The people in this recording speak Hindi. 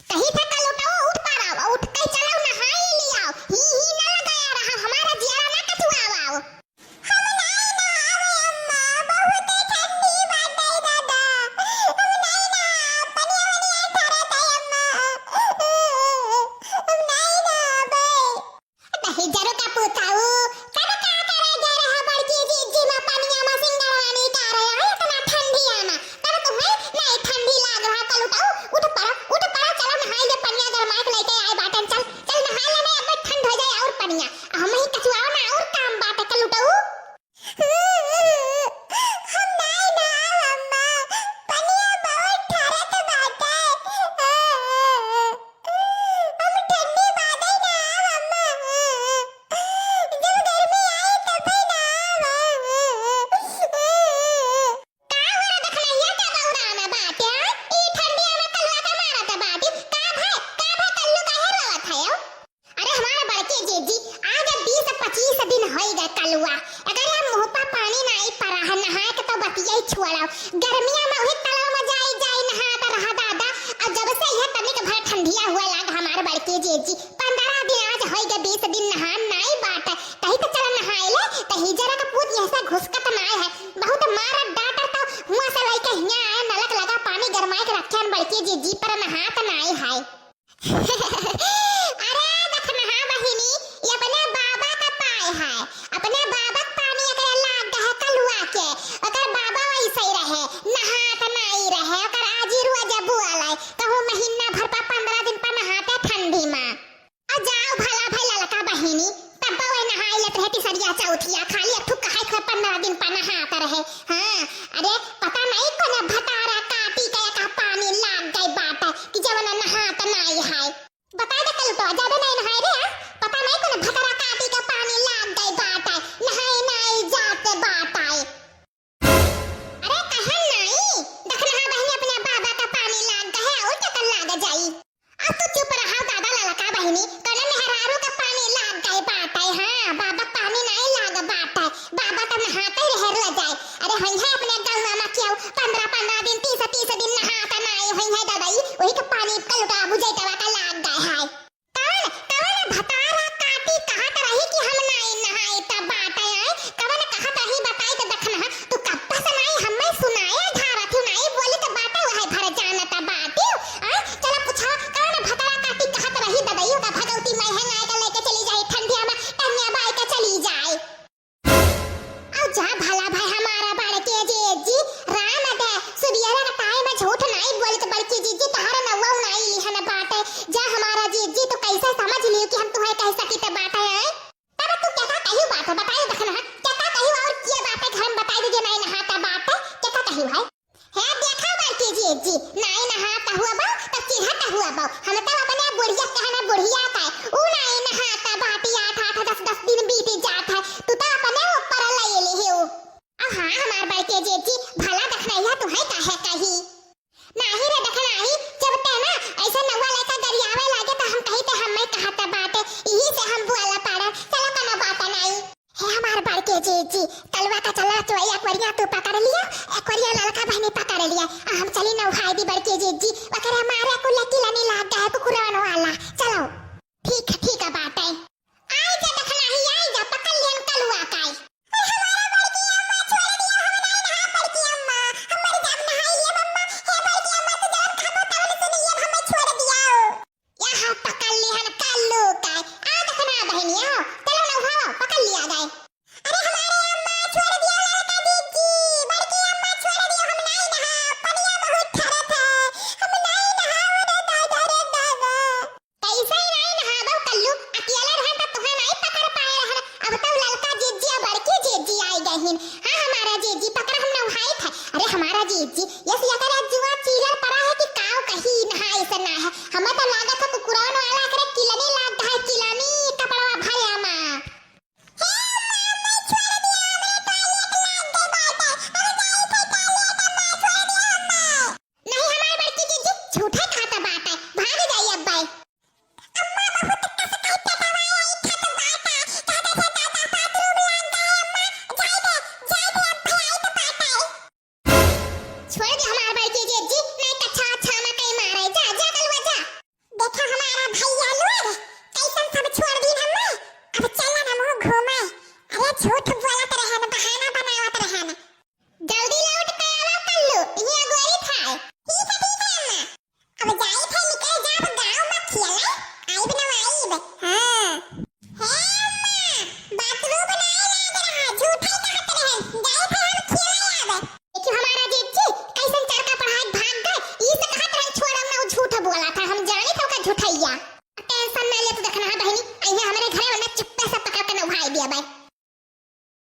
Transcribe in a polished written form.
कहीं था कल उठाओ, उठ पाराओ, उठ के चलो नहाई लियाओ। ही ना लगाया रहा हमारा जियारा ना कछुआवाओ। हम नहीं नहावे अम्मा, बहुत ठंडी बाटे दादा। हम नहीं नहा, पनिया वनिया ठहरत है अम्मा। हम नहीं नहावे। नहीं जरो का पूछाऊ, कब का करे जा रहा बड़की जीजी में पनिया में सिंगारानी का रहा है इतना ठंडिया में। कब तुम्हें नहीं ठंडी लाग रहा, कल उठाओ, उठ पड़ा चलो नहाई ले, पनिया गरमाए के लेके आए बाटन। चल चल नहा लेने, अब ठंड हो जाए और पनिया हम ही कछुआओ ना और काम बाटे। कल उठाओ। हम नहीं नहाव अम्मा, पनिया बहुत ठहरत बाटे। हम ठंडी बादे नहाव अम्मा, जब गर्मी आए तब ही नहाव। का हो देखनैया का बौराना बाटे, ई ठंडिया में कलवा का मारत बाटी। का भाई कल्लू काहे रोवत है? अरे हमारे बड़के जीजी आज 20-25 दिन होई गए कलुआ। अगर हम मुंह पर पानी नहीं पड़ा है, नहाए के तो बतिया ही छोड़ाओ। गर्मिया में वही तलाव में जाई नहाता रहा दादा। और जब से यह तभी के भर ठंडिया हुआ लाग हमारे बड़के जीजी। 15 दिन आज होई गए, 20 दिन नहा नहीं बाटे। कहीं तो चला नहाए ले, कहीं जरा का पूत ऐसा घुसकत नाय है। बहुत मारा डांटा तो हुआ से लेके हिया आए, नलक लगा पानी गरमाए के रखे बड़के जीजी पर नहात नहीं है। अरे देख नहा बहिनी, ये अपने बाबा का पाए है। अपने बाबा का पानी अगर लाग है कलुआ के, अगर बाबा वैसे ही रहे, नहात नहीं रहे, अगर आज ही रुआ जब बुआलाई कहो महीना भर पर 15 दिन पर नहाते ठंडी में। और जाओ भला भाई ललका बहिनी, तब वही नहाई लेते रहे तीसरिया चौथिया, खाली अठुक कहे 15 दिन पर नहाते रहे। हाँ अरे पता नहीं कौन भतारा काटी के का पानी लाग गई बात कि जब नहात नहीं है। बता दे कल तो ज्यादा नहीं नहाए रे, पता नहीं कौन भतारा काटी के पानी लाग गई बात है, नहाए नहीं जाते बात है। अरे कहन नहीं देख नहा बहिनी, अपने बाबा का पानी लाग गए और क्या लाग जाई। अब तू चुप रहा दादा ललका बहिनी, कौन मेहरारू का पानी लाग गई बात है। हाँ बाबा पानी नहीं लाग बात है, बाबा तो नहाते ही रह जाए। अरे वही है अपने गाँव में क्यों 15 दिन 30 दिन नहाता नहीं वही है दादाई, वही का पानी कल का बुझे तवा का लाग गए है। कौन भतारा काटी कहत रही कि हम नहीं नहाए तब बात है। कौन कहत रही बताई तो देखना तू कब से नहीं हमें सुनाया धारा थी नहीं बोली तो बात है वह भर जाना तब बात है। चलो पूछो कौन भतारा काटी कहत रही दादाई का भगवती मैं है ना का लेके चली जाए ठंडिया में, टन्या बाई का चली जाए। अब जा भला भाई हमारा बड़के जीजी राम दे सुबियारा का टाइम में झूठ नहीं बोले तो बड़की जीजी तहारा नवा नहीं लिहन बात है। जा हमारा जीजी तो कैसे समझ लियो कि हम तुम्हें कह सकी तो बात है। तब तू क्या कही बात है बताइए देखना, क्या कही और क्या बात है घर में बताई दीजिए। नहीं नहाता बात है क्या कही भाई है, देखा बड़की जीजी नहीं नहाता हुआ बा तो चिढ़ता हुआ बा। हम तो अपने बुढ़िया कहना बुढ़िया का ऊ नहीं नहाता बाटी 8-10 दिन बीत जात है, तू तो अपने ऊपर ले ले हो। हाँ हमार बड़के जीजी भला देखना तू है काहे कही नहीं रे देखना ही जब ते ना ऐसे नवा लेकर गरियावे लागे तो हम कही तो हमें कहता बात है, यही से हम बुआला पाड़ा चलो कोनो बात नहीं है। हमार बड़के जीजी तलवा का चला तो एक्वेरिया तू पकड़ लिया, एक्वेरिया ललका बहनी पकड़ लिया, हम चली नौहाई दी बड़के जीजी वकर हमारे को लकी लनी लाग गए कुकुरान वाला। चलो ठीक है बात है। आई जा देखना ही आई जा पकड़ लियन कलुआ काई। हमारा बड़की अम्मा छोड़ दिया, हम नहीं नहा बड़की अम्मा, हमर जब नहाई ले मम्मा हे बड़की अम्मा तो जब खाबो तब सुनिए हमें छोड़ दिया। यहां पकड़ लिहन कल्लू काई। आ देखना बहनिया चलो नहाओ पकड़ लिया गए। अरे हमारे अम्मा छोड़ दिया लड़का जीजी, बड़की अम्मा छोड़ दिया, हम नहीं नहा, पनिया बहुत ठहरत है, हम नहीं नहाओ रे दादा। झूठैया।